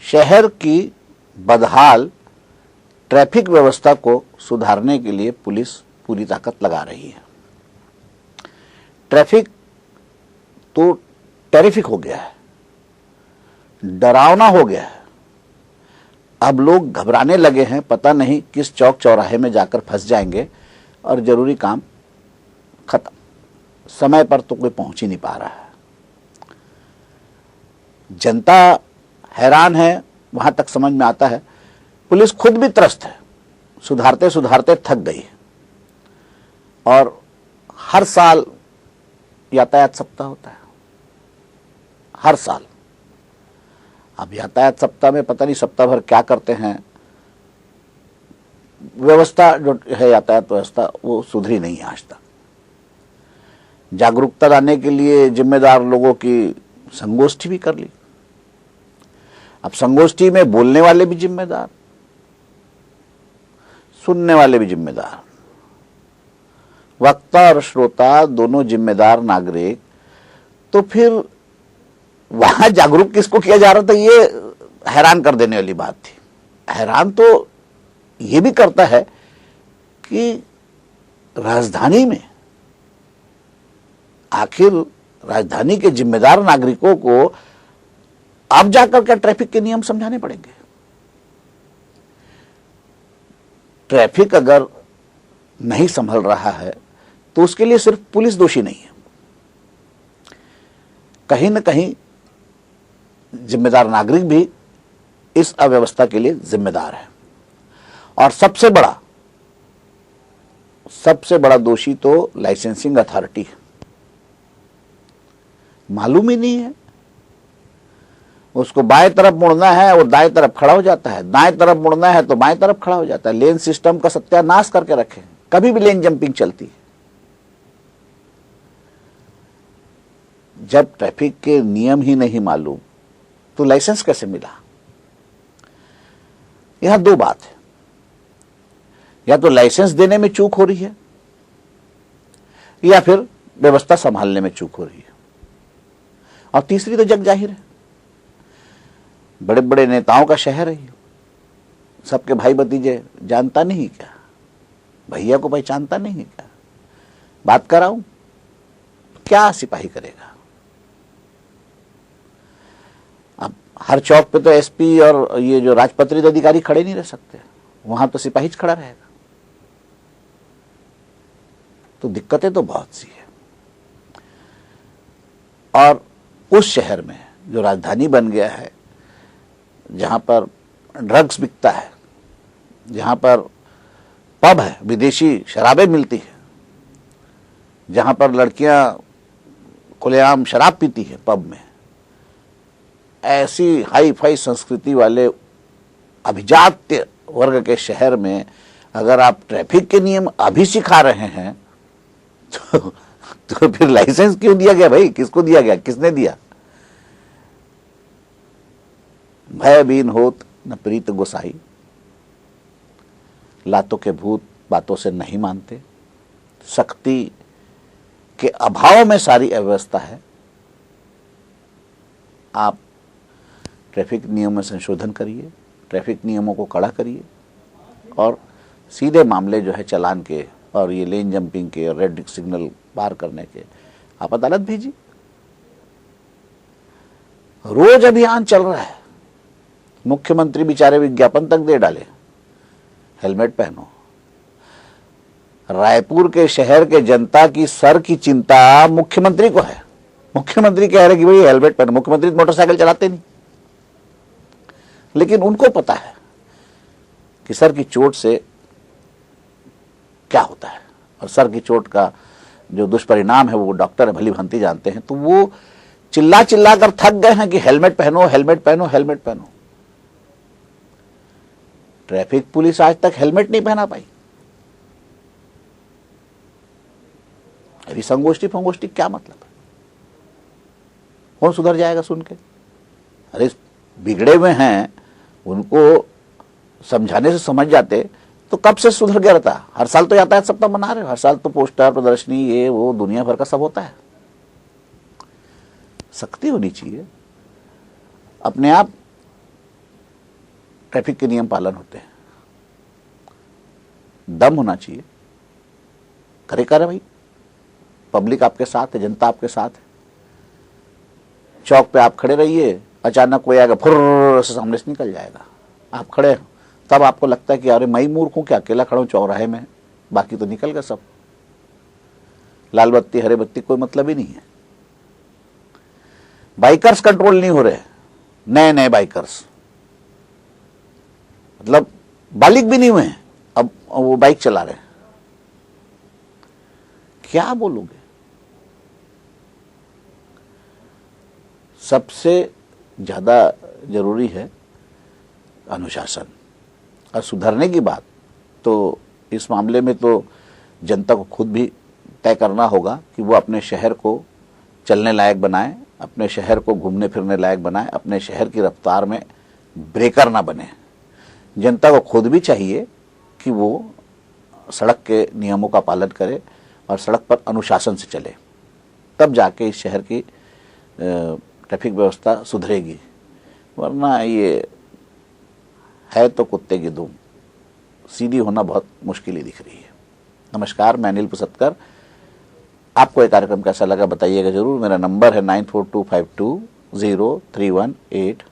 शहर की बदहाल ट्रैफिक व्यवस्था को सुधारने के लिए पुलिस पूरी ताकत लगा रही है। ट्रैफिक तो टेरिफिक हो गया है, डरावना हो गया है। अब लोग घबराने लगे हैं, पता नहीं किस चौक चौराहे में जाकर फंस जाएंगे और जरूरी काम खत्म। समय पर तो कोई पहुंच ही नहीं पा रहा है। जनता हैरान है, वहां तक समझ में आता है। पुलिस खुद भी त्रस्त है, सुधारते सुधारते थक गई है। और हर साल यातायात सप्ताह होता है, हर साल। अब यातायात सप्ताह में पता नहीं सप्ताह भर क्या करते हैं। व्यवस्था जो है, यातायात व्यवस्था, वो सुधरी नहीं है आज तक। जागरूकता लाने के लिए जिम्मेदार लोगों की संगोष्ठी भी कर ली। अब संगोष्ठी में बोलने वाले भी जिम्मेदार, सुनने वाले भी जिम्मेदार, वक्ता और श्रोता दोनों जिम्मेदार नागरिक। तो फिर वहां जागरूक किसको किया जा रहा था, ये हैरान कर देने वाली बात थी। हैरान तो ये भी करता है कि राजधानी में आखिर राजधानी के जिम्मेदार नागरिकों को अब जाकर के ट्रैफिक के नियम समझाने पड़ेंगे। ट्रैफिक अगर नहीं संभल रहा है तो उसके लिए सिर्फ पुलिस दोषी नहीं है, कहीं न कहीं जिम्मेदार नागरिक भी इस अव्यवस्था के लिए जिम्मेदार है। और सबसे बड़ा दोषी तो लाइसेंसिंग अथॉरिटी है। मालूम ही नहीं है, उसको बाएं तरफ मुड़ना है और दाएं तरफ खड़ा हो जाता है, दाएं तरफ मुड़ना है तो बाएं तरफ खड़ा हो जाता है। लेन सिस्टम का सत्यानाश करके रखे, कभी भी लेन जंपिंग चलती है। जब ट्रैफिक के नियम ही नहीं मालूम तो लाइसेंस कैसे मिला? यहां दो बात है, या तो लाइसेंस देने में चूक हो रही है या फिर व्यवस्था संभालने में चूक हो रही है। और तीसरी तो जग जाहिर है, बड़े बड़े नेताओं का शहर है ये, सबके भाई भतीजे, जानता नहीं क्या? भैया को पहचानता नहीं क्या? बात कराऊं, क्या सिपाही करेगा? अब हर चौक पे तो एसपी और ये जो राजपत्रित अधिकारी खड़े नहीं रह सकते, वहां तो सिपाही खड़ा रहेगा। तो दिक्कतें तो बहुत सी है। और उस शहर में जो राजधानी बन गया है, जहां पर ड्रग्स बिकता है, जहां पर पब है, विदेशी शराबें मिलती है, जहां पर लड़कियां खुलेआम शराब पीती है पब में, ऐसी हाई फाई संस्कृति वाले अभिजात्य वर्ग के शहर में अगर आप ट्रैफिक के नियम अभी सिखा रहे हैं तो फिर लाइसेंस क्यों दिया गया भाई? किसको दिया गया? किसने दिया? भय बीन होत न प्रीत गोसाई, लातों के भूत बातों से नहीं मानते। सख्ती के अभाव में सारी अव्यवस्था है। आप ट्रैफिक नियम में संशोधन करिए, ट्रैफिक नियमों को कड़ा करिए और सीधे मामले जो है चालान के और ये लेन जंपिंग के और रेड सिग्नल पार करने के आप अदालत भेजिए। रोज अभियान चल रहा है, मुख्यमंत्री बेचारे विज्ञापन तक दे डाले, हेलमेट पहनो। रायपुर के शहर के जनता की सर की चिंता मुख्यमंत्री को है। मुख्यमंत्री कह रहे कि भाई हेलमेट पहनो। मुख्यमंत्री मोटरसाइकिल चलाते नहीं, लेकिन उनको पता है कि सर की चोट से क्या होता है और सर की चोट का जो दुष्परिणाम है वो डॉक्टर भली भांति जानते हैं। तो वो चिल्ला चिल्ला कर थक गए हैं कि हेलमेट पहनो, हेलमेट पहनो, हेलमेट पहनो। ट्रैफिक पुलिस आज तक हेलमेट नहीं पहना पाई। अभी संगोष्ठी फंगोष्ठी क्या मतलब है? कौन सुधर जाएगा सुन के? अरे बिगड़े हुए हैं, उनको समझाने से समझ जाते तो कब से सुधर गया रहता। हर साल तो यातायात सप्ताह मना रहे हो, हर साल तो पोस्टर प्रदर्शनी ये वो दुनिया भर का सब होता है। सख्ती होनी चाहिए। अपने आप ट्रैफिक के नियम पालन होते हैं। दम होना चाहिए, करे भाई, पब्लिक आपके साथ है, जनता आपके साथ है। चौक पे आप खड़े रहिए, अचानक कोई आएगा फुर्र से सामने से निकल जाएगा, आप खड़े हैं, तब आपको लगता है कि अरे मैं ही मूर्ख हूं क्या, अकेला खड़ा हूं चौराहे में, बाकी तो निकल गए सब। लाल बत्ती हरे बत्ती कोई मतलब ही नहीं है। बाइकर्स कंट्रोल नहीं हो रहे, नए नए बाइकर्स, मतलब बालिग भी नहीं हुए, अब वो बाइक चला रहे हैं, क्या बोलोगे? सबसे ज्यादा जरूरी है अनुशासन। और सुधरने की बात तो इस मामले में तो जनता को खुद भी तय करना होगा कि वो अपने शहर को चलने लायक बनाए, अपने शहर को घूमने फिरने लायक बनाए, अपने शहर की रफ्तार में ब्रेकर ना बने। जनता को खुद भी चाहिए कि वो सड़क के नियमों का पालन करे और सड़क पर अनुशासन से चले, तब जाके इस शहर की ट्रैफिक व्यवस्था सुधरेगी। वरना ये है तो कुत्ते की दुम, सीधी होना बहुत मुश्किल ही दिख रही है। नमस्कार, मैं अनिल पुसतकर। आपको ये कार्यक्रम कैसा लगा बताइएगा जरूर। मेरा नंबर है 9425203188।